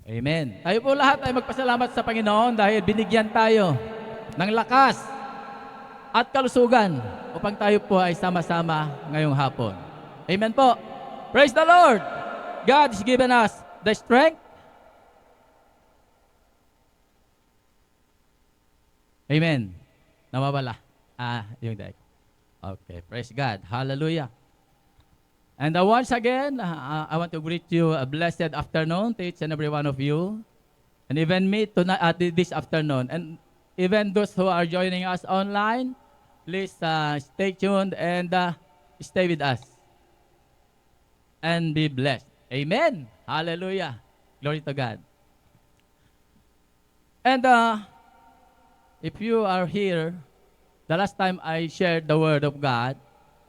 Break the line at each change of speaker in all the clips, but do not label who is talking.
Amen. Tayo po lahat ay magpasalamat sa Panginoon dahil binigyan tayo ng lakas at kalusugan upang tayo po ay sama-sama ngayong hapon. Amen po. Praise the Lord. God has given us the strength. Amen. Nawawala. Yung deck. Okay. Praise God. Hallelujah. And once again, I want to greet you a blessed afternoon to each and every one of you. And even me tonight, this afternoon. And even those who are joining us online, please stay tuned and stay with us. And be blessed. Amen. Hallelujah. Glory to God. And if you are here, the last time I shared the Word of God,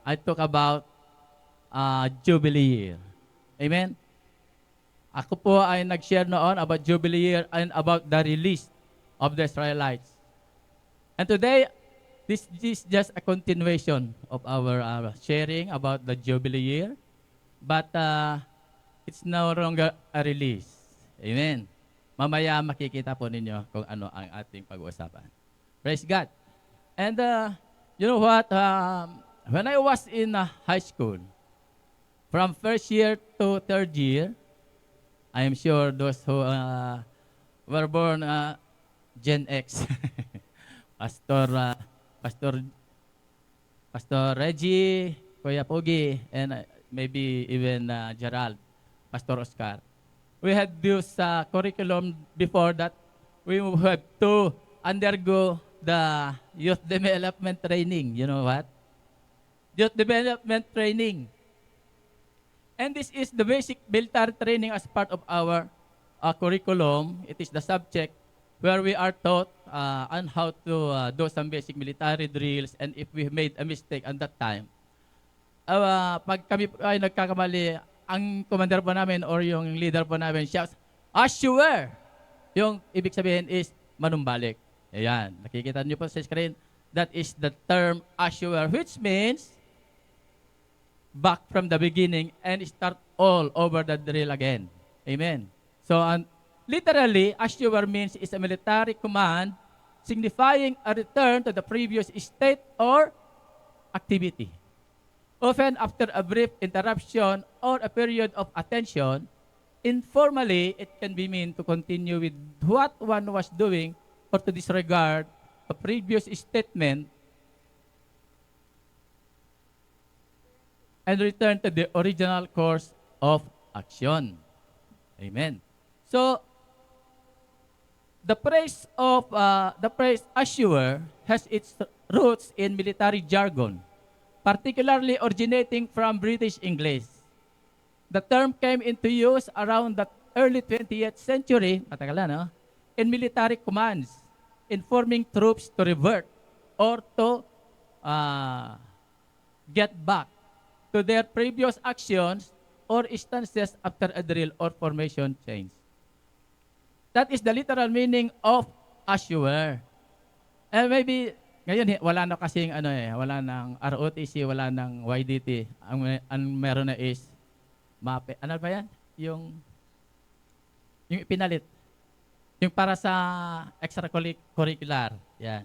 I talk about Jubilee year. Amen? Ako po ay nag-share noon about Jubilee year and about the release of the Israelites. And today, this is just a continuation of our sharing about the Jubilee year. But it's no longer a release. Amen? Mamaya makikita po ninyo kung ano ang ating pag-uusapan. Praise God. And you know what? When I was in high school, from first year to third year, I am sure those who were born Gen X, Pastor Reggie, Kuya Pogi, and maybe even Gerald, Pastor Oscar. We had this curriculum before that. We have to undergo the youth development training. You know what? Youth development training. And this is the basic military training as part of our curriculum. It is the subject where we are taught on how to do some basic military drills, and if we made a mistake at that time, pag kami ay nagkakamali, ang commander po namin or yung leader po namin shouts, "As you were!" Yung ibig sabihin is manumbalik. Ayan, nakikita niyo po sa screen. That is the term "as you were," which means back from the beginning and start all over the drill again. Amen. So, literally, Ashur means is a military command signifying a return to the previous state or activity. Often after a brief interruption or a period of attention, informally, it can be mean to continue with what one was doing or to disregard a previous statement and return to the original course of action. Amen. So, the phrase Ashur has its roots in military jargon, particularly originating from British English. The term came into use around the early 20th century, matagal na, no? In military commands, informing troops to revert or to get back to their previous actions or stances after a drill or formation change. That is the literal meaning of Ashur. And maybe, ngayon wala na kasing wala nang ROTC, wala nang YDT. Ang meron na is MAPE. Ano ba yan? Yung pinalit. Yung para sa extracurricular. Yan.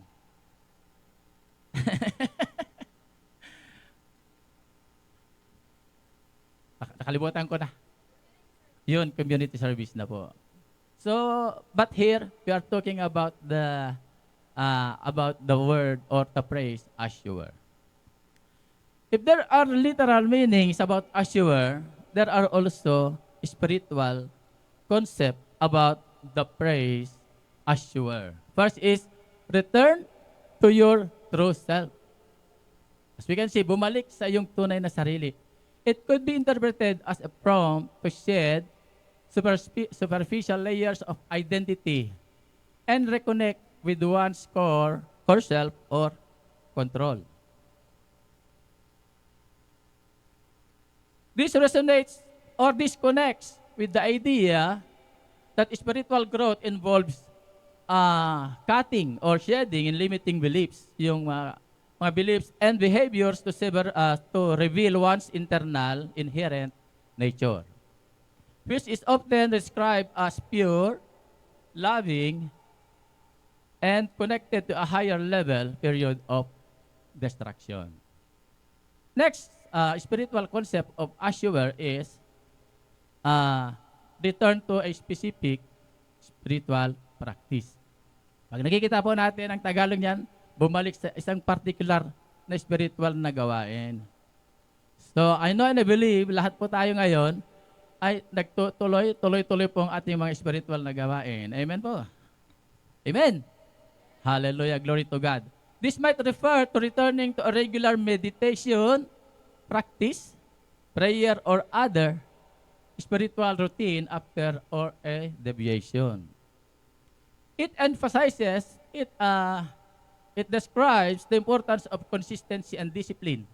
Nakalimutan ko na. Yun, community service na po. So, but here, we are talking about the word or the phrase Ashur. If there are literal meanings about Ashur, there are also spiritual concept about the phrase Ashur. First is, return to your true self. As we can see, bumalik sa iyong tunay na sarili. It could be interpreted as a prompt to shed superficial layers of identity and reconnect with one's core self or control. This resonates or disconnects with the idea that spiritual growth involves cutting or shedding and limiting beliefs, yung mga beliefs and behaviors to reveal one's internal inherent nature. which is often described as pure, loving, and connected to a higher level period of destruction. Next, spiritual concept of assure is return to a specific spiritual practice. Pag nakikita po natin ang Tagalog niyan, bumalik sa isang particular na spiritual na gawain. So, I know and I believe, lahat po tayo ngayon ay tuloy-tuloy po ang ating mga spiritual na gawain. Amen po. Amen. Hallelujah. Glory to God. This might refer to returning to a regular meditation, practice, prayer, or other spiritual routine after or a deviation. It emphasizes, it describes the importance of consistency and discipline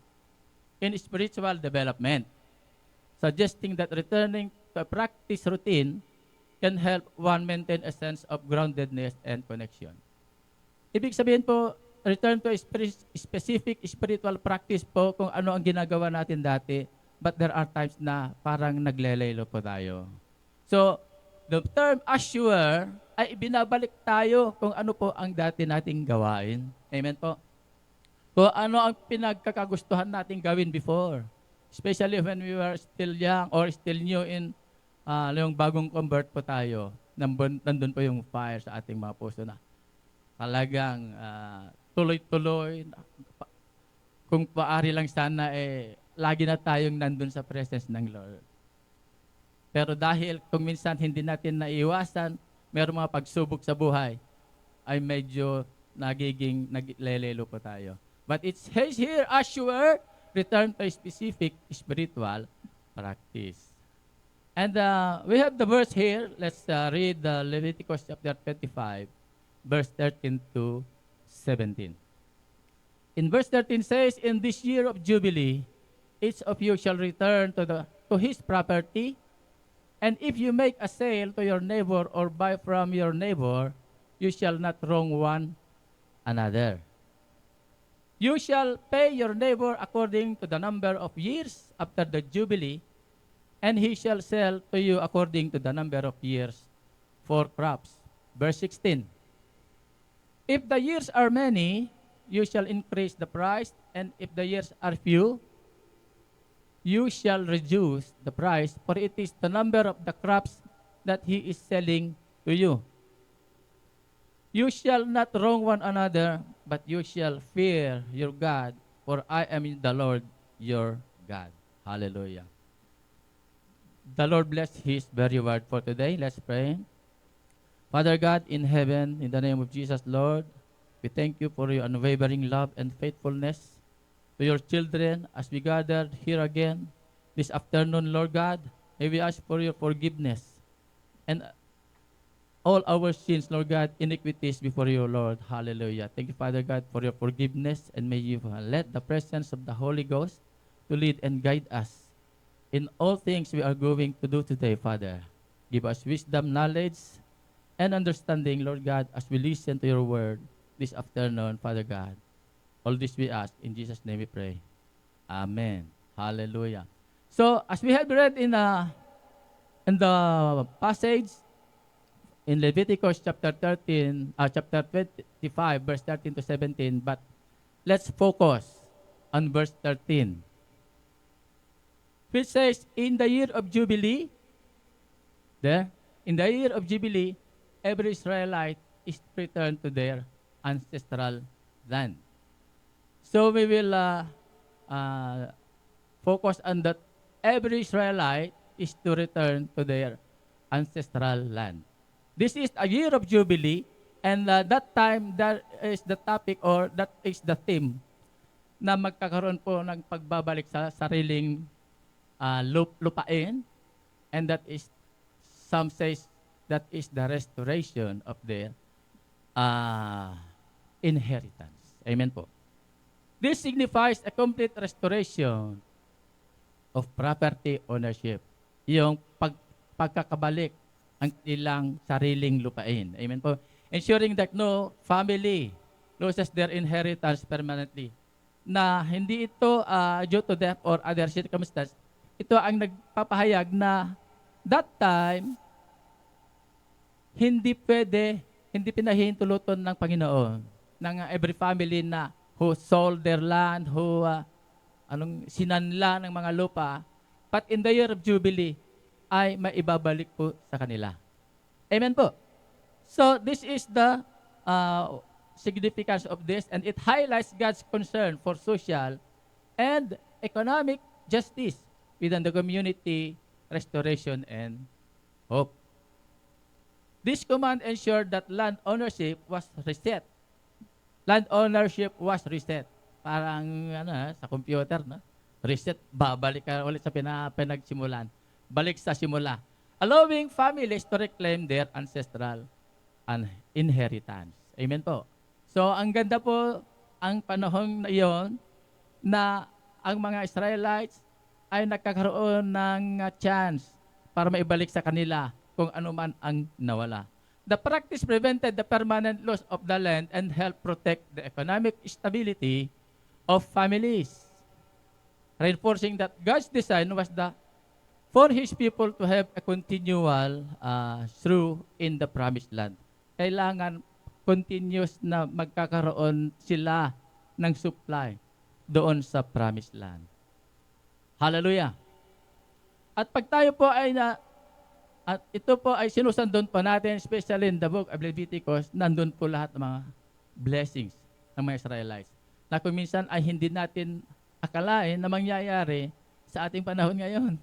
in spiritual development, suggesting that returning to a practice routine can help one maintain a sense of groundedness and connection. Ibig sabihin po, return to a specific spiritual practice po kung ano ang ginagawa natin dati, but there are times na parang naglelelo po tayo. So, the term assure ay binabalik tayo kung ano po ang dati nating gawain. Amen po. Kung ano ang pinagkakagustuhan nating gawin before. Especially when we were still young or still new in yung bagong convert po tayo. Nandun po yung fire sa ating mga puso na talagang tuloy-tuloy. Kung paari lang sana lagi na tayong nandun sa presence ng Lord. Pero dahil kung minsan hindi natin naiwasan, mayroong mga pagsubok sa buhay, ay medyo naglelelo po tayo. But it says here, assure, return to a specific spiritual practice. And we have the verse here. Let's read Leviticus chapter 25, verse 13 to 17. In verse 13 says, in this year of Jubilee, each of you shall return to his property, and if you make a sale to your neighbor or buy from your neighbor, you shall not wrong one another. You shall pay your neighbor according to the number of years after the Jubilee, and he shall sell to you according to the number of years for crops. Verse 16. If the years are many, you shall increase the price, and if the years are few, you shall reduce the price, for it is the number of the crops that he is selling to you. You shall not wrong one another, but you shall fear your God, for I am the Lord your God. Hallelujah. The Lord bless His very word for today. Let's pray. Father God in heaven, in the name of Jesus, Lord, we thank you for your unwavering love and faithfulness to your children as we gathered here again this afternoon, Lord God. May we ask for your forgiveness and all our sins, Lord God, iniquities before you, Lord. Hallelujah. Thank you, Father God, for your forgiveness, and may you let the presence of the Holy Ghost to lead and guide us in all things we are going to do today, Father. Give us wisdom, knowledge, and understanding, Lord God, as we listen to your word this afternoon, Father God. All this we ask. In Jesus' name we pray. Amen. Hallelujah. So, as we have read in the passage in Leviticus chapter 25, verse 13 to 17, but let's focus on verse 13. Which says, in the year of Jubilee, in the year of Jubilee, every Israelite is returned to their ancestral land. So we will focus on that every Israelite is to return to their ancestral land. This is a year of Jubilee, and that time, that is the topic or that is the theme na magkakaroon po ng pagbabalik sa sariling lupain, and that is, some says, that is the restoration of their inheritance. Amen po. This signifies a complete restoration of property ownership. Yung pagkakabalik ang ilang sariling lupain. Amen po. Ensuring that no family loses their inheritance permanently. Na hindi ito due to death or other circumstances. Ito ang nagpapahayag na That time, hindi pinahintulutan ng Panginoon ng every family na who sold their land, who sinanla ng mga lupa, but in the year of Jubilee, ay maibabalik po sa kanila. Amen po. So this is the significance of this, and it highlights God's concern for social and economic justice within the community, restoration, and hope. This command ensured that land ownership was reset. Land ownership was reset. Parang sa computer, no? Reset, babalik ka ulit sa pinagsimulan. Balik sa simula. Allowing families to reclaim their ancestral inheritance. Amen po. So, ang ganda po ang panahon na iyon na ang mga Israelites ay nagkakaroon ng chance para maibalik sa kanila kung ano man ang nawala. The practice prevented the permanent loss of the land and helped protect the economic stability of families, reinforcing that God's design was for His people to have a continual through in the promised land. Kailangan continuous na magkakaroon sila ng supply doon sa promised land. Hallelujah. At pag tayo po ay at ito po ay sinusundon po natin, especially in the book of Leviticus, nandun po lahat ng mga blessings ng mga Israelites. Na kung minsan ay hindi natin akalain na mangyayari sa ating panahon ngayon.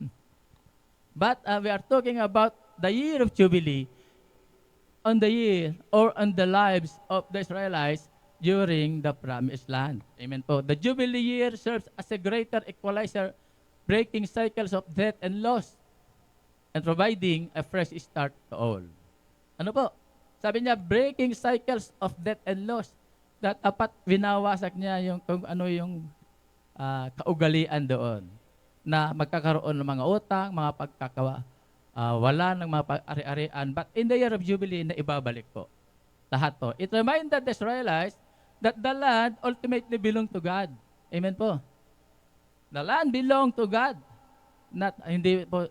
But we are talking about the year of Jubilee on the year or on the lives of the Israelites during the promised land. Amen po. The Jubilee year serves as a greater equalizer, breaking cycles of death and loss, and providing a fresh start to all. Ano po? Sabi niya, breaking cycles of death and loss. Dapat winawasak niya yung kung ano yung kaugalian doon na magkakaroon ng mga utang, mga wala ng mga ari-arian. But in the year of Jubilee, na ibabalik po. Lahat po. It reminded the Israelites that the land ultimately belonged to God. Amen po. The land belonged to God. Hindi po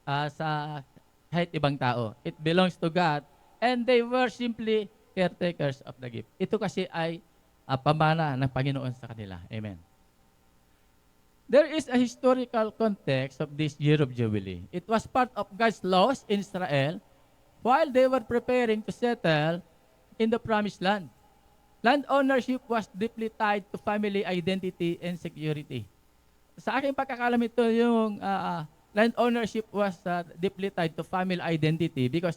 sa kahit ibang tao. It belongs to God. And they were simply caretakers of the gift. Ito kasi ay pamana ng Panginoon sa kanila. Amen. There is a historical context of this year of Jubilee. It was part of God's laws in Israel while they were preparing to settle in the promised land. Land ownership was deeply tied to family identity and security. Sa aking pagkakalam ito, yung land ownership was deeply tied to family identity because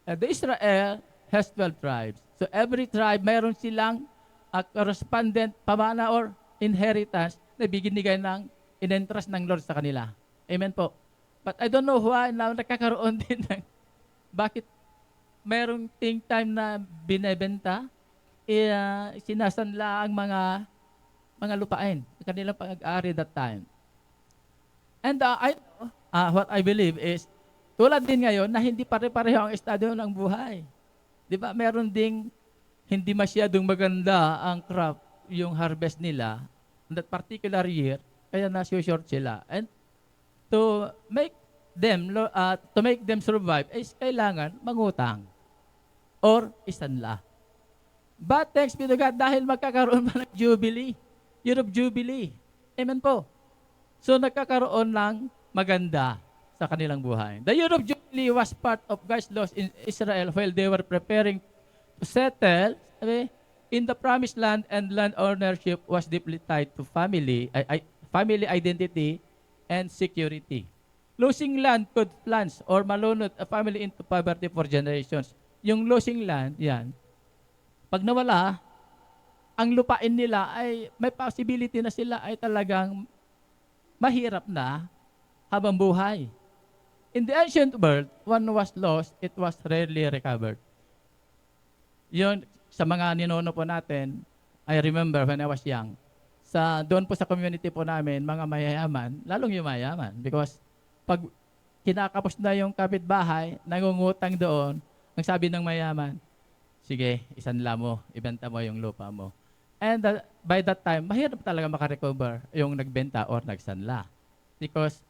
the Israel has 12 tribes. So every tribe, mayroon silang correspondent pamana or inheritance na binigay ng in-entrust ng Lord sa kanila. Amen po. But I don't know why na nakakaroon din ng bakit mayroong time na binebenta, sinasanla ang mga lupain, kanilang pag-aari that time. And what I believe is, tulad din ngayon na hindi pare-pareho ang estado ng buhay. Di ba? Meron ding hindi masyadong maganda ang crop, yung harvest nila in that particular year, kaya nasi-short sila. And to make them survive, is kailangan mangutang or isanla. But thanks be to God, dahil magkakaroon pa ng Jubilee, year of Jubilee. Amen po. So nagkakaroon ng maganda sa kanilang buhay. The year of Jubilee was part of God's laws in Israel while they were preparing to settle in the promised land, and land ownership was deeply tied to family identity and security. Losing land could plunge or malunod a family into poverty for generations. Yung losing land, yan, pag nawala, ang lupain nila ay may possibility na sila ay talagang mahirap na habang buhay. In the ancient world, one was lost, it was rarely recovered. Yun, sa mga ninuno po natin, I remember when I was young, doon po sa community po namin, mga mayayaman, lalong yung mayayaman. Because pag kinakapos na yung kapitbahay, nangungutang doon, ang sabi ng mayaman, sige, isanla mo, ibenta mo yung lupa mo. And by that time, mahirap talaga makarecover yung nagbenta or nagsanla. Because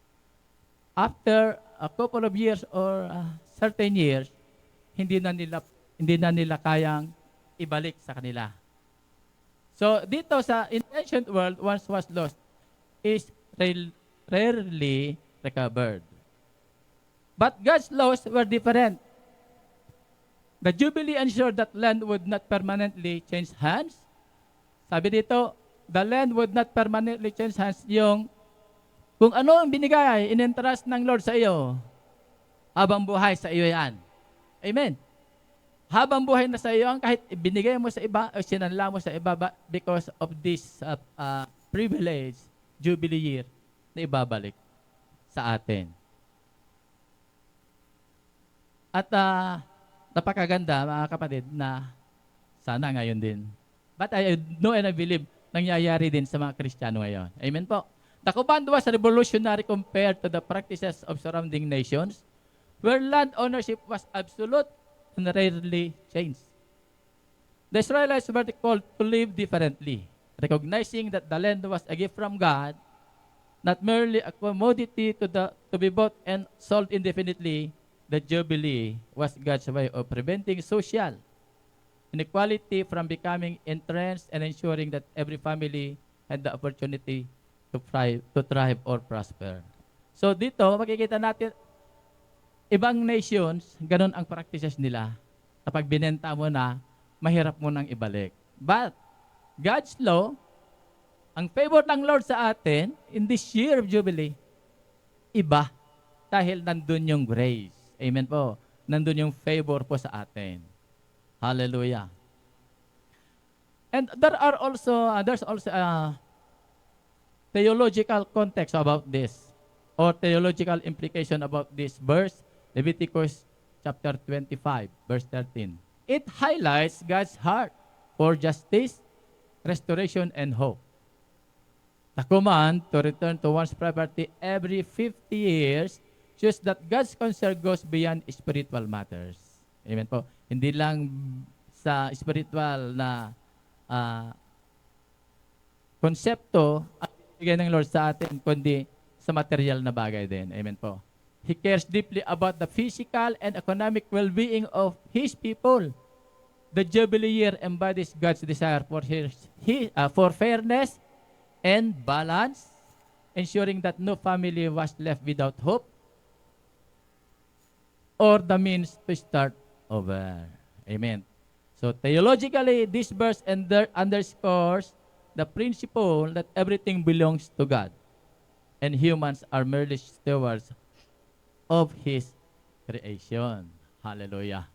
after a couple of years or certain years, hindi na nila kayang ibalik sa kanila. So dito sa in ancient world, once was lost, is rarely recovered. But God's laws were different. The Jubilee ensured that land would not permanently change hands. Sabi dito, the land would not permanently change hands. Yung kung ano ang binigay, in-entrust ng Lord sa iyo, habang buhay sa iyo yan. Amen. Habang buhay na sa iyo, kahit ibinigay mo sa iba, o sinanla mo sa iba, because of this privilege, Jubilee year, na ibabalik sa atin. At napakaganda, mga kapatid, na sana ngayon din. But I know and I believe nangyayari din sa mga Kristiyano ngayon. Amen po. The command was revolutionary compared to the practices of surrounding nations, where land ownership was absolute and rarely changed. The Israelites were called to live differently, recognizing that the land was a gift from God, not merely a commodity to be bought and sold indefinitely. The Jubilee was God's way of preventing social inequality from becoming entrenched and ensuring that every family had the opportunity to thrive or prosper. So dito, makikita natin, ibang nations, ganun ang practices nila. Kapag binenta mo na, mahirap mo nang ibalik. But, God's law, ang favor ng Lord sa atin, in this year of Jubilee, iba. Dahil nandun yung grace. Amen po. Nandun yung favor po sa atin. Hallelujah. And there's also a theological context about this, or theological implication about this verse, Leviticus chapter 25, verse 13. It highlights God's heart for justice, restoration, and hope. The command to return to one's property every 50 years shows that God's concern goes beyond spiritual matters. Amen po. Hindi lang sa spiritual na konsepto at ibigay ng Lord sa atin, kundi sa material na bagay din. Amen po. He cares deeply about the physical and economic well-being of His people. The Jubilee year embodies God's desire for fairness and balance, ensuring that no family was left without hope or the means to start over. Amen. So theologically, this verse underscores the principle that everything belongs to God and humans are merely stewards of His creation. Hallelujah.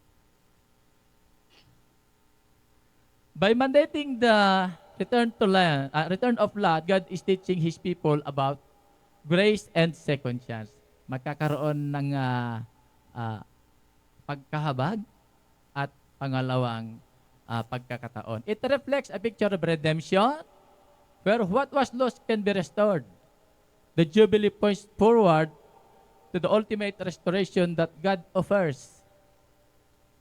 By mandating the return of lot, God is teaching His people about grace and second chance. Magkakaroon ng pagkahabag at pangalawang pagkakataon. It reflects a picture of redemption where what was lost can be restored. The Jubilee points forward to the ultimate restoration that God offers.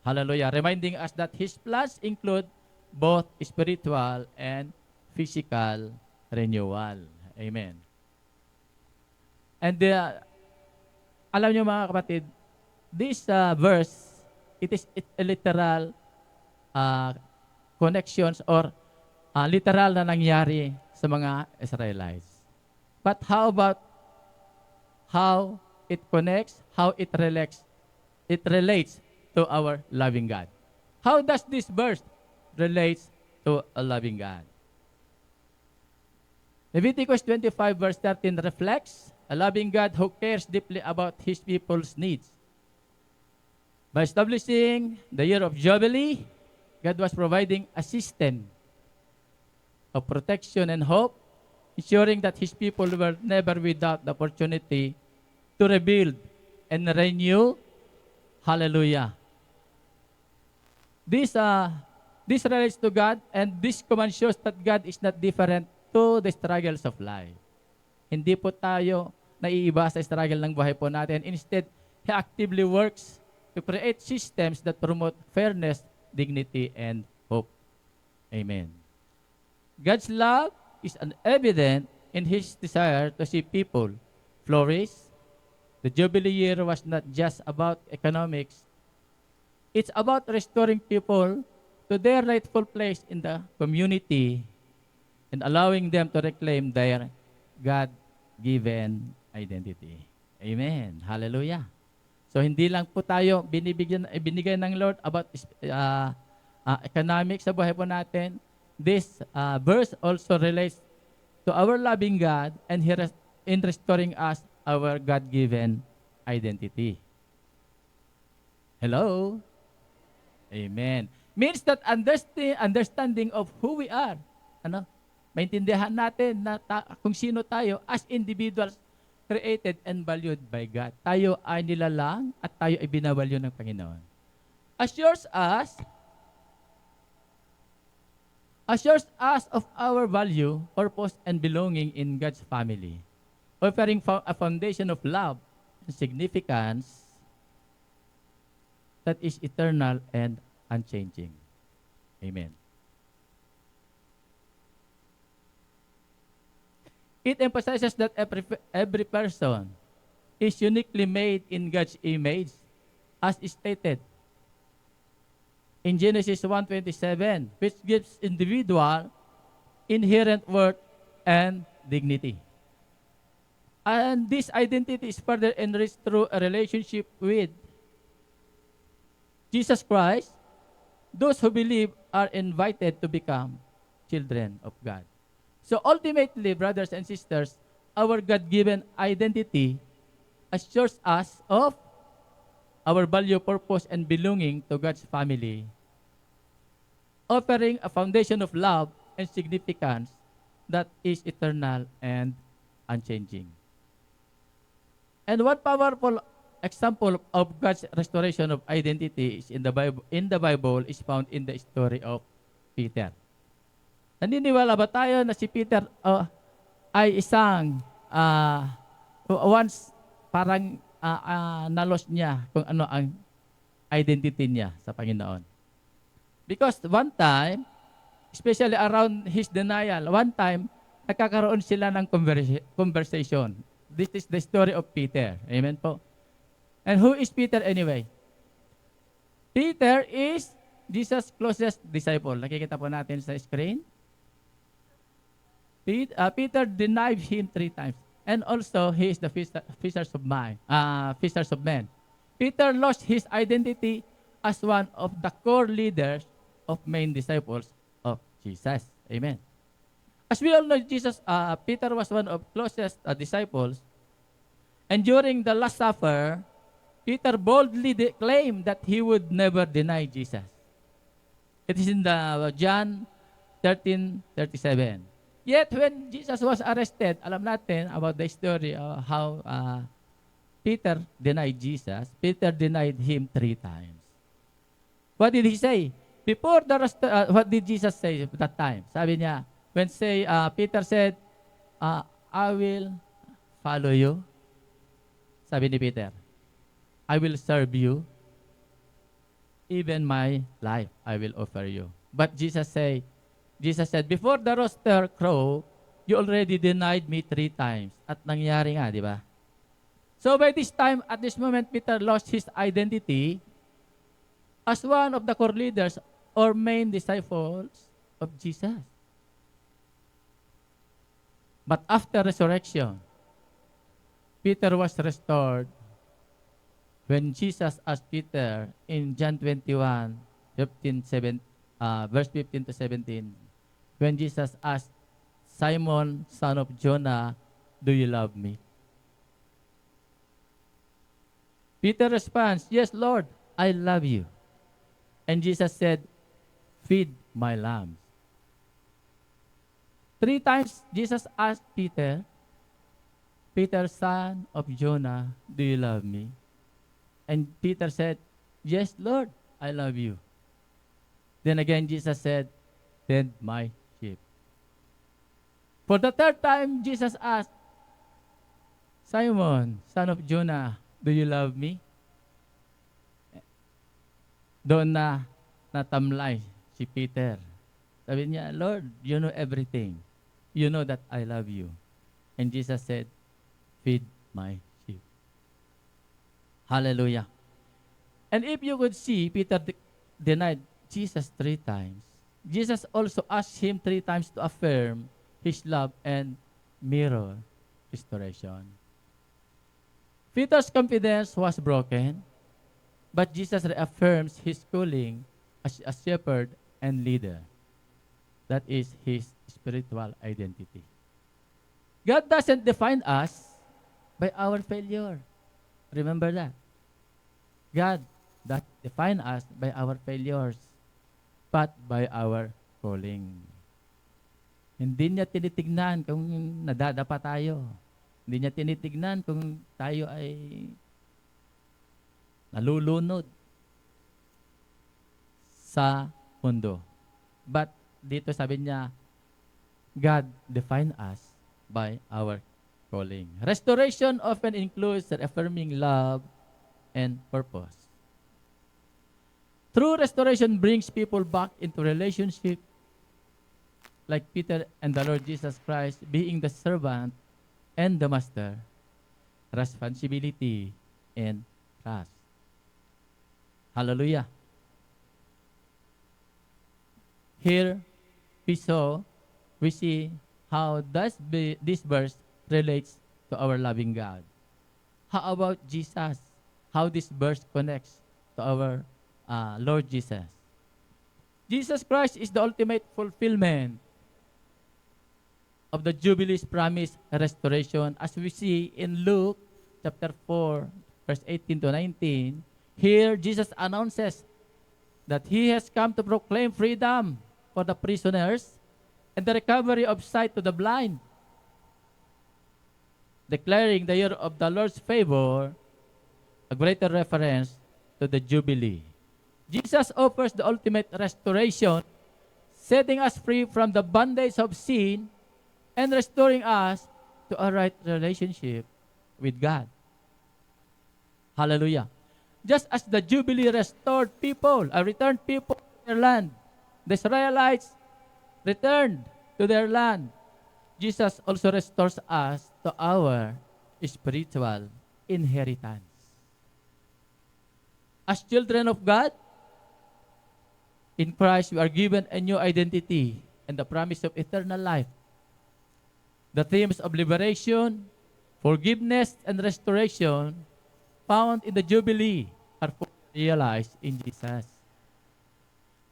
Hallelujah. Reminding us that His plans include both spiritual and physical renewal. Amen. And alam niyo mga kapatid, this verse, it's a literal connections or literal na nangyari sa mga Israelites. But how about how it connects, how it relates to our loving God? How does this verse relates to a loving God? Leviticus 25 verse 13 reflects a loving God who cares deeply about His people's needs. By establishing the year of Jubilee, God was providing a system of protection and hope, ensuring that His people were never without the opportunity to rebuild and renew. Hallelujah. This relates to God, and this command shows that God is not different to the struggles of life. Hindi po tayo naiiba sa struggle ng buhay po natin. Instead, He actively works to create systems that promote fairness, dignity, and hope. Amen. God's love is evident in His desire to see people flourish, The Jubilee year was not just about economics. It's about restoring people to their rightful place in the community and allowing them to reclaim their God-given identity. Amen. Hallelujah. So hindi lang po tayo binigay ng Lord about economics sa buhay po natin. This verse also relates to our loving God and in restoring us our God-given identity. Hello? Amen. Means that understanding of who we are. Ano? Maintindihan natin na kung sino tayo as individuals created and valued by God. Tayo ay nilalang at tayo ay binavalue ng Panginoon. Assures us of our value, purpose, and belonging in God's family, offering a foundation of love and significance that is eternal and unchanging. Amen. It emphasizes that every person is uniquely made in God's image, as stated in Genesis 1:27, which gives individual inherent worth and dignity. And this identity is further enriched through a relationship with Jesus Christ. Those who believe are invited to become children of God. So ultimately, brothers and sisters, our God-given identity assures us of our value, purpose, and belonging to God's family, offering a foundation of love and significance that is eternal and unchanging. And one powerful example of God's restoration of identity is in the Bible is found in the story of Peter. Naniniwala ba tayo na si Peter ay isang once parang na-lost niya kung ano ang identity niya sa Panginoon? Because one time, especially around his denial, one time, nagkakaroon sila ng conversation. This is the story of Peter. Amen po. And who is Peter anyway? Peter is Jesus' closest disciple. Nakikita po natin sa screen. Peter denied him 3 times. And also, he is the fishers of men. Peter lost his identity as one of the core leaders of main disciples of Jesus. Amen. As we all know, Peter was one of closest disciples. And during the Last Supper, Peter boldly claimed that he would never deny Jesus. It is in the John 13:37. Yet when Jesus was arrested, alam natin about the story of how Peter denied Jesus. Peter denied him 3 times. What did he say? What did Jesus say at that time? Sabi niya, Peter said, I will follow you. Sabi ni Peter, I will serve you. Even my life I will offer you. But Jesus said, before the rooster crow, you already denied me 3 times. At nangyari nga, di ba? So by this time, at this moment, Peter lost his identity as one of the core leaders or main disciples of Jesus. But after resurrection, Peter was restored when Jesus asked Peter in John 21, verse 15 to 17, when Jesus asked, Simon, son of Jonah, do you love me? Peter responds, yes, Lord, I love you. And Jesus said, feed my lambs. 3 times Jesus asked Peter, son of Jonah, do you love me? And Peter said, yes, Lord, I love you. Then again, Jesus said, tend my sheep. For the 3rd time, Jesus asked, Simon, son of Jonah, do you love me? Doon na natamlay si Peter. Sabi niya, Lord, you know everything. You know that I love you. And Jesus said, feed my sheep. Hallelujah. And if you could see, Peter denied Jesus 3 times. Jesus also asked him 3 times to affirm his love and mirror restoration. Peter's confidence was broken, but Jesus reaffirms his calling as a shepherd and leader. That is his spiritual identity. God doesn't define us by our failure. Remember that. God doesn't define us by our failures, but by our calling. Hindi niya tinitignan kung nadadapa tayo. Hindi niya tinitignan kung tayo ay nalulunod sa mundo. But dito sabi niya, God define us by our calling. Restoration often includes affirming love and purpose. True restoration brings people back into relationship like Peter and the Lord Jesus Christ being the servant and the master, responsibility and trust. Hallelujah. Here we see how this verse relates to our loving God. How about Jesus? How this verse connects to our Lord Jesus? Jesus Christ is the ultimate fulfillment of the Jubilee's promise restoration, as we see in Luke chapter 4, verse 18 to 19. Here, Jesus announces that He has come to proclaim freedom for the prisoners and the recovery of sight to the blind, declaring the year of the Lord's favor, a greater reference to the Jubilee. Jesus offers the ultimate restoration, setting us free from the bondage of sin and restoring us to a right relationship with God. Hallelujah. Just as the Jubilee restored people, returned people to their land, the Israelites returned to their land, Jesus also restores us to our spiritual inheritance. As children of God, in Christ we are given a new identity and the promise of eternal life. The themes of liberation, forgiveness, and restoration found in the Jubilee are fully realized in Jesus,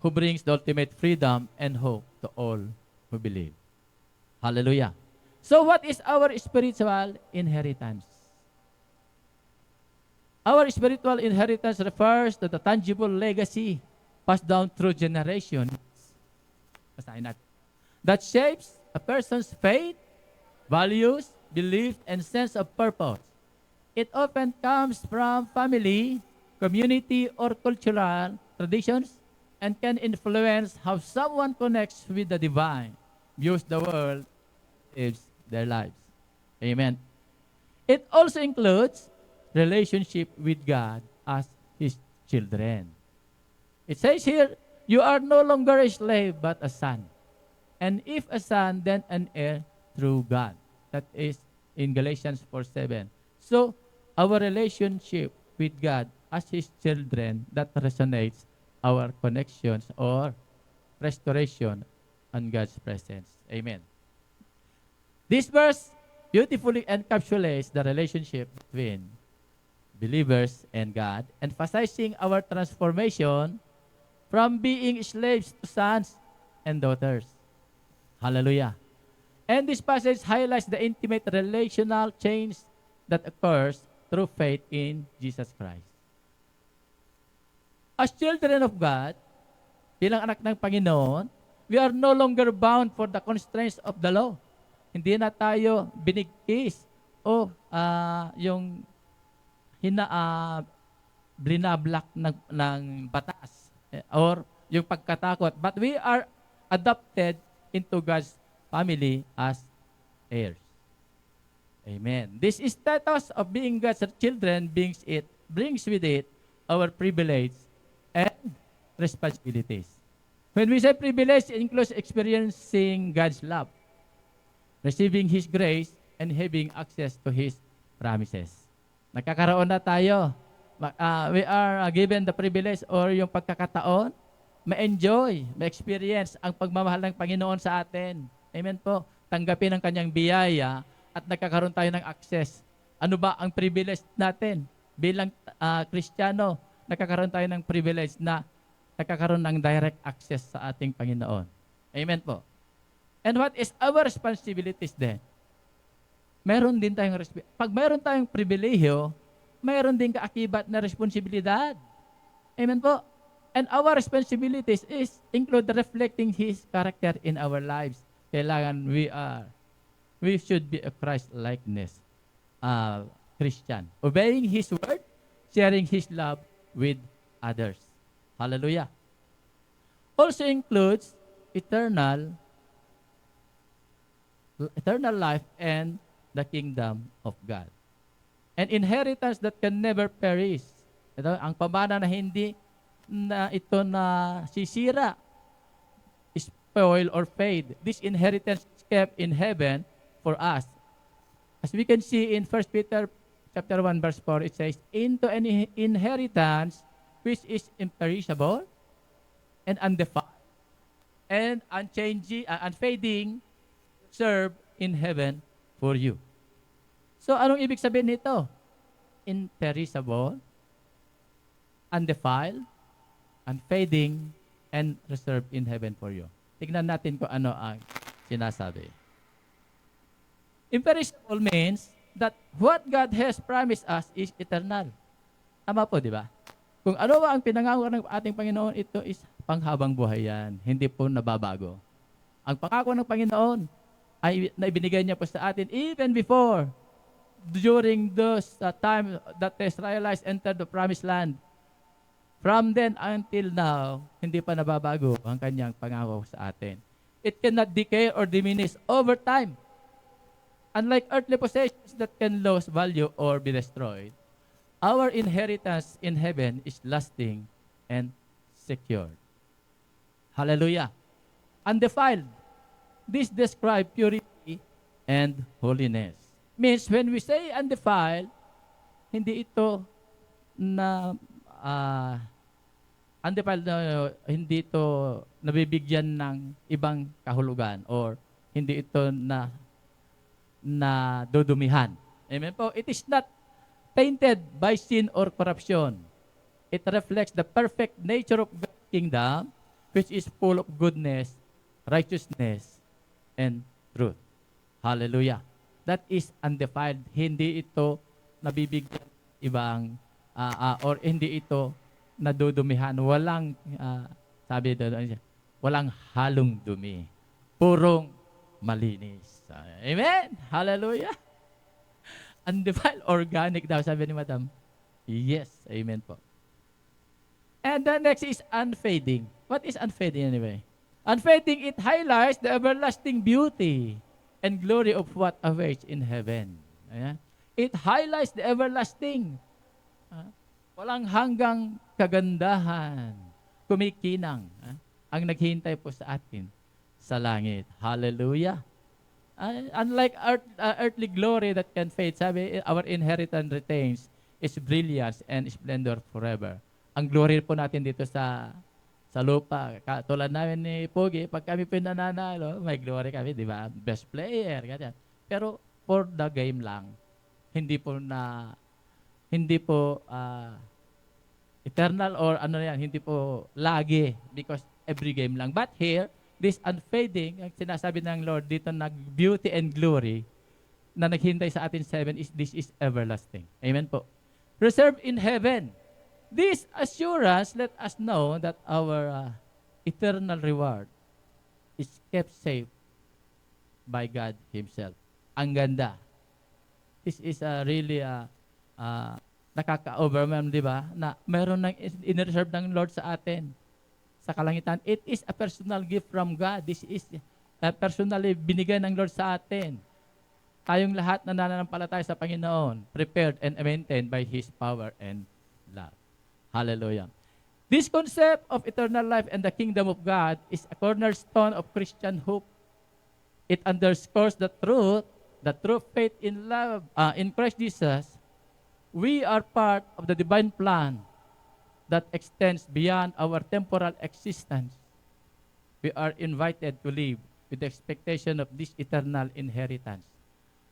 who brings the ultimate freedom and hope to all who believe. Hallelujah. So what is our spiritual inheritance? Our spiritual inheritance refers to the tangible legacy passed down through generations that shapes a person's faith, values, belief, and sense of purpose. It often comes from family, community, or cultural traditions and can influence how someone connects with the divine, views the world, lives their lives. Amen. It also includes relationship with God as His children. It says here, you are no longer a slave but a son. And if a son, then an heir through God. That is in Galatians 4:7. So, our relationship with God as His children, that resonates our connections or restoration on God's presence. Amen. This verse beautifully encapsulates the relationship between believers and God, emphasizing our transformation from being slaves to sons and daughters. Hallelujah. And this passage highlights the intimate relational change that occurs through faith in Jesus Christ. As children of God, bilang anak ng Panginoon, we are no longer bound for the constraints of the law. Hindi na tayo binigkis o yung blinablak ng batas or yung pagkatakot. But we are adopted into God's family as heirs. Amen. This status of being God's children brings with it our privilege and responsibilities. When we say privilege, it includes experiencing God's love, receiving His grace, and having access to His promises. Nakakaroon na tayo We are given the privilege or yung pagkakataon, ma-enjoy, ma-experience ang pagmamahal ng Panginoon sa atin. Amen po. Tanggapin ang kanyang biyaya at nagkakaroon tayo ng access. Ano ba ang privilege natin? Bilang Kristiyano, nagkakaroon tayo ng privilege na nagkakaroon ng direct access sa ating Panginoon. Amen po. And what is our responsibilities then? Meron din tayong pag meron tayong pribilehiyo, meron din kaakibat na responsibilidad. Amen po. And our responsibilities is include reflecting His character in our lives. Kailangan we should be a Christ-likeness Christian. Obeying His word, sharing His love with others. Hallelujah. Also includes eternal life and the kingdom of God. An inheritance that can never perish. Ito, ang pamana na hindi na ito na sisira, spoil or fade. This inheritance is kept in heaven for us. As we can see in 1 Peter chapter 1 verse 4, it says, into an inheritance which is imperishable and undefiled and unchanging, unfading, serve in heaven for you. So, anong ibig sabihin nito? Imperishable, undefiled, unfading, and reserved in heaven for you. Tignan natin kung ano ang sinasabi. Imperishable means that what God has promised us is eternal. Tama po, di ba? Kung ano ang pinangako ng ating Panginoon, ito is panghabang buhay yan. Hindi po nababago. Ang pangako ng Panginoon ay naibinigay niya po sa atin even before, during those time that the Israelites entered the promised land. From then until now, hindi pa nababago ang kanyang pangako sa atin. It cannot decay or diminish over time. Unlike earthly possessions that can lose value or be destroyed, our inheritance in heaven is lasting and secured. Hallelujah. Undefiled. This describes purity and holiness. Means when we say undefiled, hindi ito na undefiled na hindi ito nabibigyan ng ibang kahulugan or hindi ito na dudumihan. Amen po. It is not tainted by sin or corruption. It reflects the perfect nature of God's kingdom, which is full of goodness, righteousness, and truth. Hallelujah. That is undefiled. Hindi ito nabibigyan ibang or hindi ito nadudumihan. Walang sabi doon, walang halong dumi. Purong malinis. Amen. Hallelujah. Undefiled, organic daw, sabi ni Madam. Yes. Amen po. And the next is unfading. What is unfading anyway? Unfading, it highlights the everlasting beauty and glory of what awaits in heaven. Ayan. It highlights the everlasting. Walang hanggang kagandahan, kumikinang, ang naghihintay po sa atin sa langit. Hallelujah. Unlike earthly glory that can fade, sabi, our inheritance retains its brilliance and splendor forever. Ang glory po natin dito sa lupa, tulad namin ni Pogi, pag kami po nananalo, may glory kami, di ba? Best player, ganyan. Pero for the game lang, hindi po eternal or ano yan, hindi po lagi because every game lang. But here, this unfading, ang sinasabi ng Lord dito na beauty and glory na naghintay sa atin this is everlasting. Amen po. Reserved in heaven. This assurance let us know that our eternal reward is kept safe by God Himself. Ang ganda. This is really nakaka-overwhelm, di ba? Na meron nang in-reserve ng Lord sa atin sa kalangitan. It is a personal gift from God. This is personally binigay ng Lord sa atin. Tayong lahat na nananampalataya sa Panginoon, prepared and maintained by His power and love. Hallelujah. This concept of eternal life and the kingdom of God is a cornerstone of Christian hope. It underscores the true faith in love, in Christ Jesus, we are part of the divine plan that extends beyond our temporal existence. We are invited to live with the expectation of this eternal inheritance,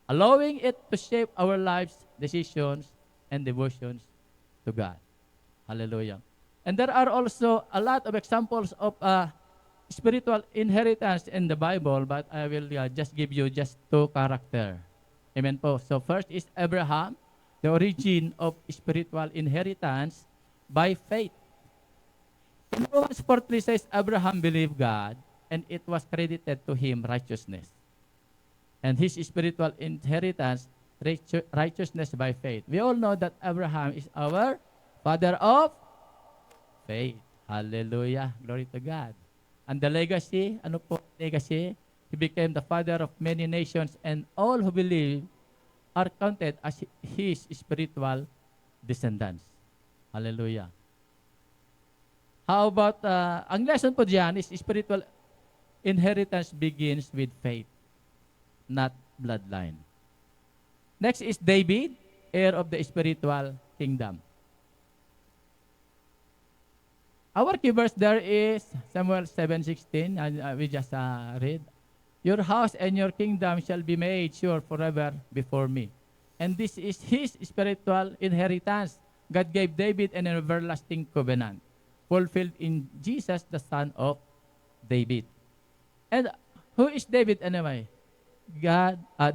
allowing it to shape our lives, decisions, and devotions to God. Hallelujah. And there are also a lot of examples of spiritual inheritance in the Bible, but I will just give you just two character. Amen po. So first is Abraham, the origin of spiritual inheritance by faith. In Romans 4:3 says, Abraham believed God, and it was credited to him righteousness. And his spiritual inheritance, righteousness by faith. We all know that Abraham is our father of faith. Hallelujah. Glory to God. And the legacy, ano po legacy? He became the father of many nations, and all who believe are counted as his spiritual descendants. Hallelujah. How about, ang lesson po diyan is spiritual inheritance begins with faith, not bloodline. Next is David, heir of the spiritual kingdom. Our key verse there is Samuel 7:16, and we just read. Your house and your kingdom shall be made sure forever before me. And this is his spiritual inheritance. God gave David an everlasting covenant, fulfilled in Jesus, the son of David. And who is David anyway?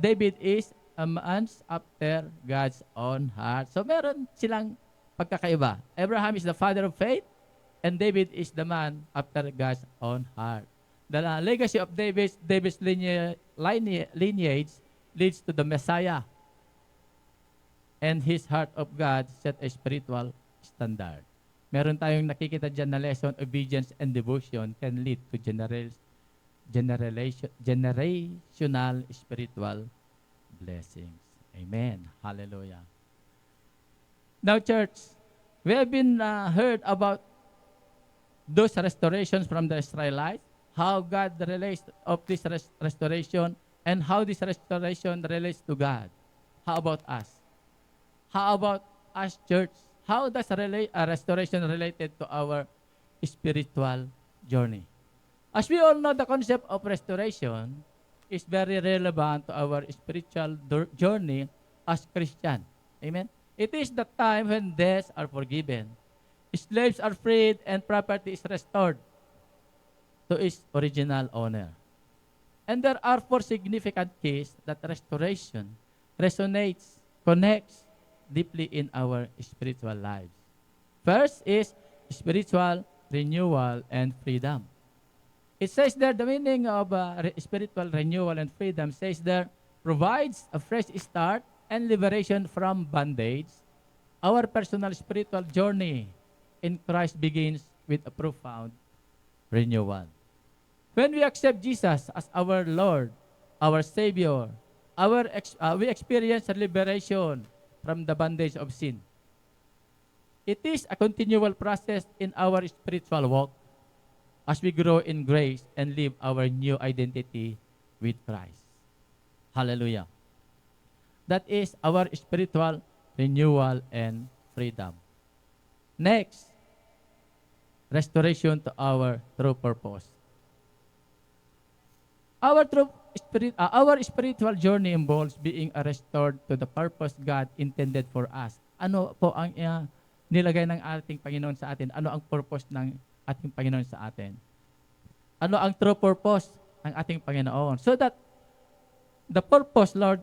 David is a man after God's own heart. So meron silang pagkakaiba. Abraham is the father of faith, and David is the man after God's own heart. The legacy of David's lineage leads to the Messiah. And his heart of God set a spiritual standard. Meron tayong nakikita dyan na lesson, obedience and devotion can lead to generational spiritual blessings. Amen. Hallelujah. Now, church, we have been heard about those restorations from the Israelites, how God relates of this restoration, and how this restoration relates to God. How about us? How about us, church? How does restoration related to our spiritual journey? As we all know, the concept of restoration is very relevant to our spiritual journey as Christian. Amen? It is the time when debts are forgiven, slaves are freed, and property is restored to its original owner. And there are four significant keys that restoration resonates, connects deeply in our spiritual lives. First is spiritual renewal and freedom. It says there, the meaning of spiritual renewal and freedom says there, provides a fresh start and liberation from bondage. Our personal spiritual journey in Christ begins with a profound renewal. When we accept Jesus as our Lord, our Savior, we experience a liberation from the bondage of sin. It is a continual process in our spiritual walk as we grow in grace and live our new identity with Christ. Hallelujah. That is our spiritual renewal and freedom. Next, restoration to our true purpose. Our spiritual journey involves being restored to the purpose God intended for us. Ano po ang nilagay ng ating Panginoon sa atin? Ano ang purpose ng ating Panginoon sa atin? Ano ang true purpose ng ating Panginoon? So that the purpose, Lord,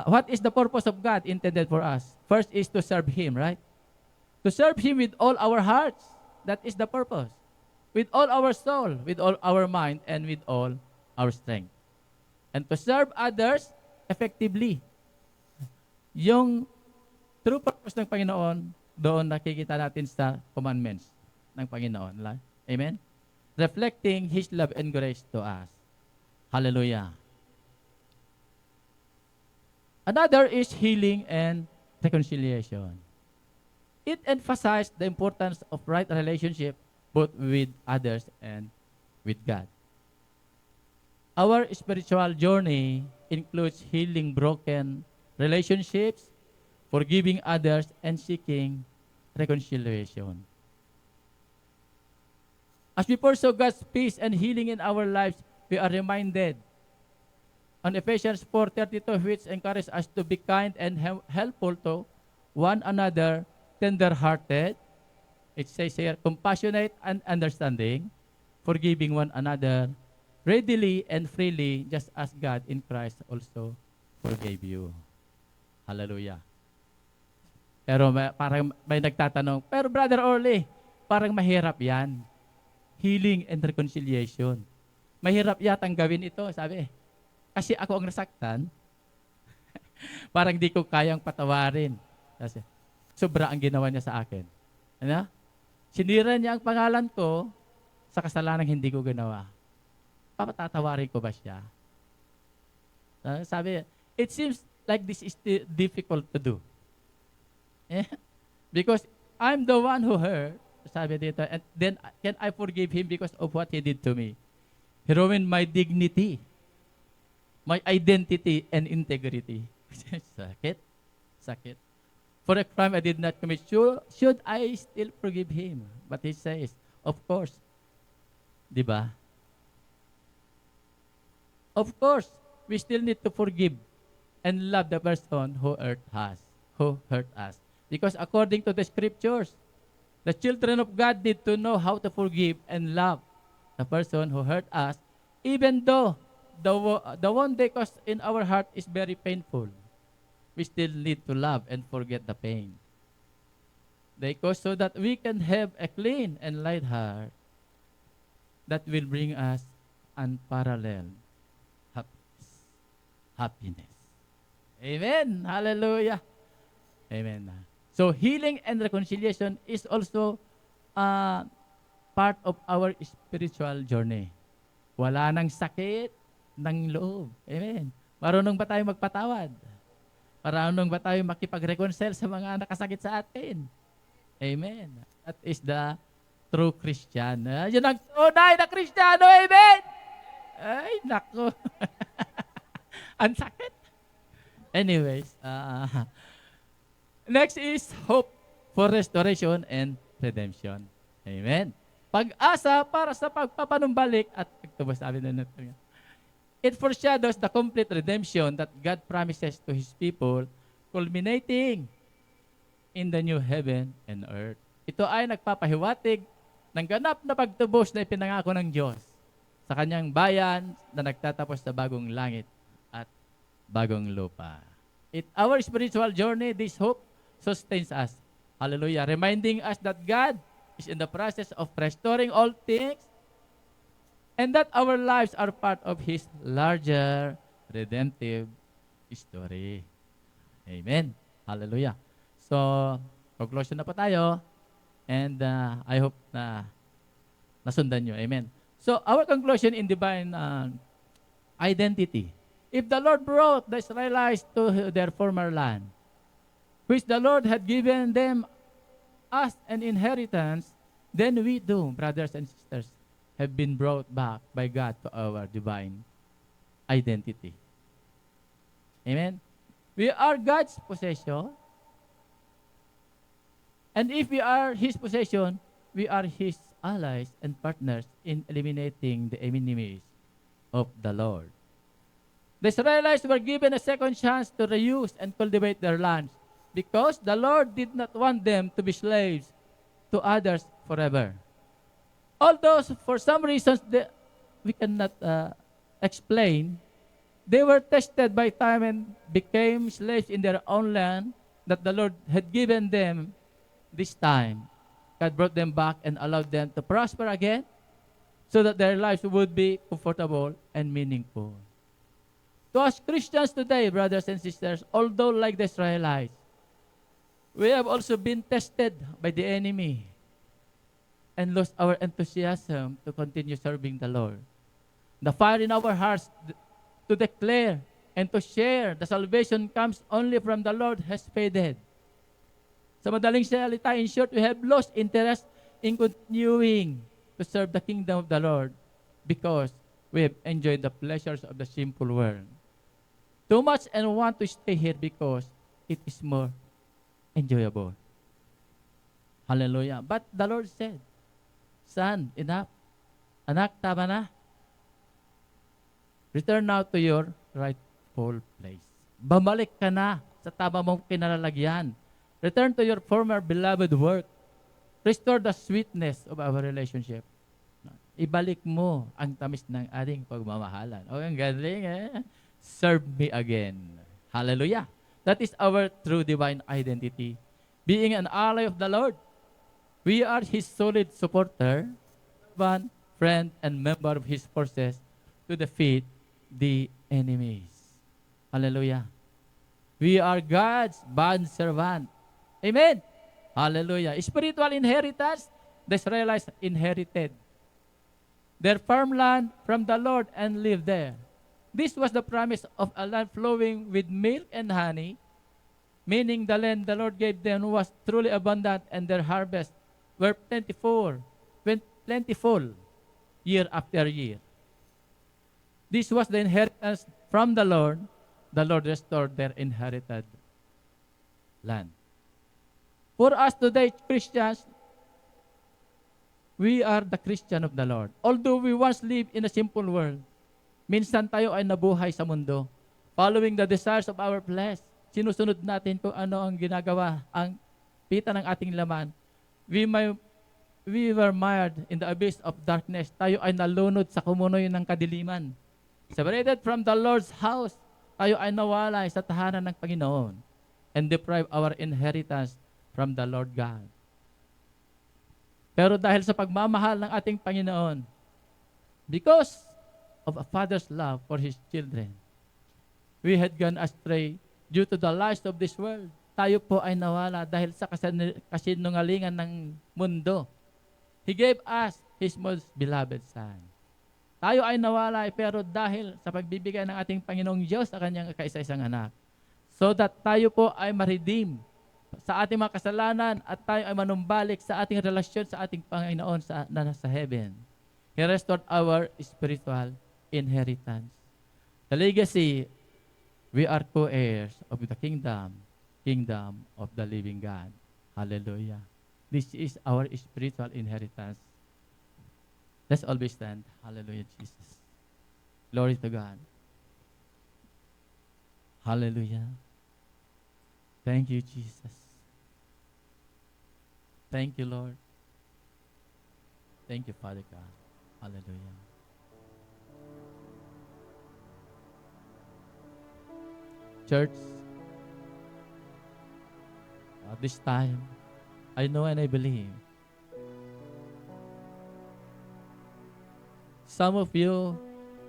what is the purpose of God intended for us? First is to serve Him, right? To serve Him with all our hearts. That is the purpose. With all our soul, with all our mind, and with all our strength. And to serve others effectively. Yung true purpose ng Panginoon, doon nakikita natin sa commandments ng Panginoon. Amen? Reflecting His love and grace to us. Hallelujah. Another is healing and reconciliation. It emphasized the importance of right relationship both with others and with God. Our spiritual journey includes healing broken relationships, forgiving others, and seeking reconciliation. As we pursue God's peace and healing in our lives, we are reminded on Ephesians 4:32, which encourages us to be kind and helpful to one another, tender-hearted. It says here, compassionate and understanding, forgiving one another, readily and freely, just as God in Christ also forgave you. Hallelujah. Pero parang may nagtatanong, pero Brother Orly, parang mahirap yan. Healing and reconciliation. Mahirap yatang gawin ito, sabi. Kasi ako ang nasaktan, parang di ko kayang patawarin. Kasi sobra ang ginawa niya sa akin. Ano? Sinira niya ang pangalan ko sa kasalanang hindi ko ginawa. Papatatawarin ko ba siya? Sabi, it seems like this is difficult to do. Because I'm the one who hurt, sabi dito, and then can I forgive him because of what he did to me? He ruined my dignity, my identity, and integrity. Sakit. Sakit. For a crime I did not commit, should I still forgive him? But he says, of course. Diba? Of course, we still need to forgive and love the person who hurt us. Because according to the scriptures, the children of God need to know how to forgive and love the person who hurt us, even though the one they caused in our heart is very painful. We still need to love and forget the pain. They cause so that we can have a clean and light heart that will bring us unparalleled happiness. Amen. Hallelujah. Amen. So healing and reconciliation is also part of our spiritual journey. Wala nang sakit ng loob. Amen. Marunong ba tayo magpatawad? Marunong ba tayo makipag-reconcile sa mga nakasakit sa atin? Amen. That is the true Christian. Yun ang tunay na Kristiyano. Amen. Ay, nako. Ang sakit. Anyways, next is hope for restoration and redemption. Amen. Pag-asa para sa pagpapanumbalik at pagtubos, sabi na natin. It foreshadows the complete redemption that God promises to His people, culminating in the new heaven and earth. Ito ay nagpapahiwatig ng ganap na pagtubos na ipinangako ng Diyos sa kanyang bayan na nagtatapos sa bagong langit at bagong lupa. Our spiritual journey, this hope sustains us. Hallelujah. Reminding us that God is in the process of restoring all things and that our lives are part of His larger redemptive story. Amen. Hallelujah. So, conclusion na po tayo and I hope na nasundan nyo. Amen. So, our conclusion in divine identity. If the Lord brought the Israelites to their former land, which the Lord had given them as an inheritance, then we too, brothers and sisters, have been brought back by God to our divine identity. Amen? We are God's possession. And if we are His possession, we are His allies and partners in eliminating the enemies of the Lord. The Israelites were given a second chance to reuse and cultivate their lands because the Lord did not want them to be slaves to others forever. Although for some reasons we cannot explain, they were tested by time and became slaves in their own land that the Lord had given them this time. God brought them back and allowed them to prosper again so that their lives would be comfortable and meaningful. To us Christians today, brothers and sisters, although like the Israelites, we have also been tested by the enemy and lost our enthusiasm to continue serving the Lord. The fire in our hearts to declare and to share the salvation comes only from the Lord has faded. Sa madaling salita, in short, we have lost interest in continuing to serve the kingdom of the Lord because we have enjoyed the pleasures of the simple world too much and want to stay here because it is more enjoyable. Hallelujah. But the Lord said, son, enough. Anak, tama na. Return now to your rightful place. Bumalik ka na sa tama mong kinalalagyan. Return to your former beloved work. Restore the sweetness of our relationship. Ibalik mo ang tamis ng ating pagmamahalan. O, ang galing eh. Serve me again. Hallelujah. That is our true divine identity. Being an ally of the Lord. We are His solid supporter, one friend, and member of His forces to defeat the enemies. Hallelujah. We are God's bond servant. Amen. Hallelujah. Spiritual inheritance, the Israelites inherited their farmland from the Lord and lived there. This was the promise of a land flowing with milk and honey, meaning the land the Lord gave them was truly abundant and their harvest were plentiful year after year. This was the inheritance from the Lord. The Lord restored their inherited land. For us today, Christians, we are the Christian of the Lord. Although we once lived in a simple world, minsan tayo ay nabuhay sa mundo, following the desires of our flesh. Sinusunod natin kung ano ang ginagawa, ang pita ng ating laman. We were mired in the abyss of darkness. Tayo ay nalunod sa kumunoy ng kadiliman. Separated from the Lord's house, tayo ay nawalay sa tahanan ng Panginoon and deprive our inheritance from the Lord God. Pero dahil sa pagmamahal ng ating Panginoon, because of a father's love for his children, we had gone astray due to the lies of this world. Tayo po ay nawala dahil sa kasinungalingan ng mundo. He gave us His most beloved Son. Tayo ay nawala pero dahil sa pagbibigay ng ating Panginoong Diyos sa kanyang kaisa-isang anak. So that tayo po ay ma-redeem sa ating mga kasalanan at tayo ay manumbalik sa ating relasyon sa ating Panginoon na nasa heaven. He restored our spiritual inheritance. The legacy, we are co-heirs of the kingdom of the living God. Hallelujah. This is our spiritual inheritance. Let's always stand. Hallelujah, Jesus. Glory to God. Hallelujah. Thank you, Jesus. Thank you, Lord. Thank you, Father God. Hallelujah. Church, at this time, I know and I believe some of you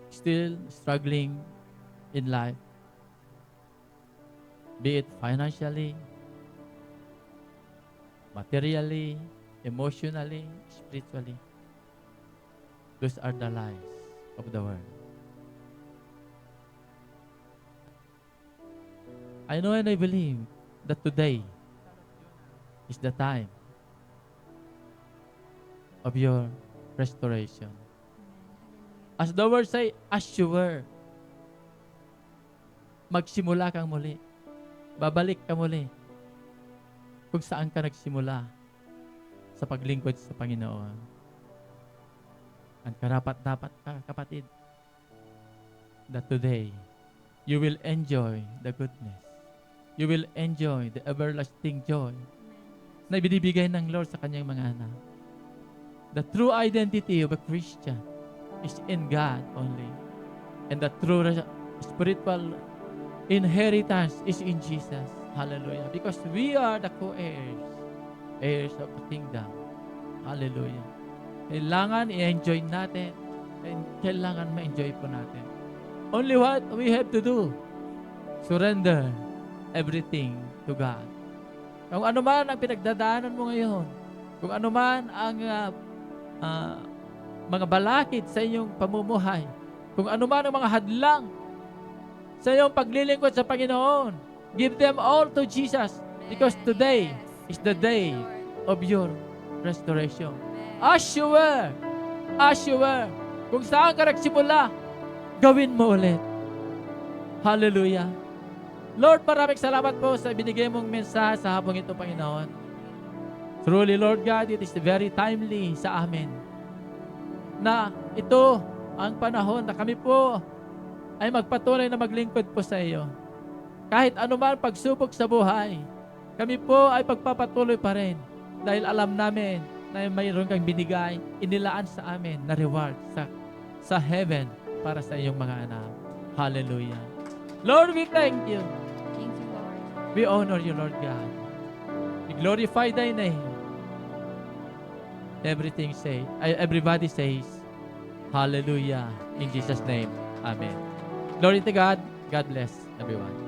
still struggling in life, be it financially, materially, emotionally, spiritually. Those are the lies of the world. I know and I believe that today is the time of your restoration. As the word say, assure. Magsimula kang muli. Babalik ka muli kung saan ka nagsimula sa paglingkod sa Panginoon. Ang karapat-dapat ka, kapatid, that today, you will enjoy the goodness. You will enjoy the everlasting joy na binibigay ng Lord sa kanyang mga anak. The true identity of a Christian is in God only. And the true spiritual inheritance is in Jesus. Hallelujah. Because we are the co-heirs, heirs of the kingdom. Hallelujah. Kailangan i-enjoy natin. Kailangan ma-enjoy po natin. Only what we have to do, surrender everything to God. Kung ano man ang pinagdadaanan mo ngayon, kung ano man ang mga balakid sa inyong pamumuhay, kung ano man ang mga hadlang sa iyong paglilingkod sa Panginoon, give them all to Jesus because today is the day of your restoration. Assure, kung saan ka nagsimula, gawin mo ulit. Hallelujah. Lord, maraming salamat po sa binigay mong mensahe sa hapong ito, Panginoon. Truly, Lord God, it is very timely sa amin na ito ang panahon na kami po ay magpatuloy na maglingkod po sa iyo. Kahit anuman pagsubok sa buhay, kami po ay pagpapatuloy pa rin dahil alam namin na mayroon kang binigay, inilaan sa amin na reward sa heaven para sa iyong mga anak. Hallelujah. Lord, we thank you.
Thank you, Lord.
We honor you, Lord God. We glorify thy name. Everybody says, hallelujah. In Jesus' name, amen. Glory to God. God bless everyone.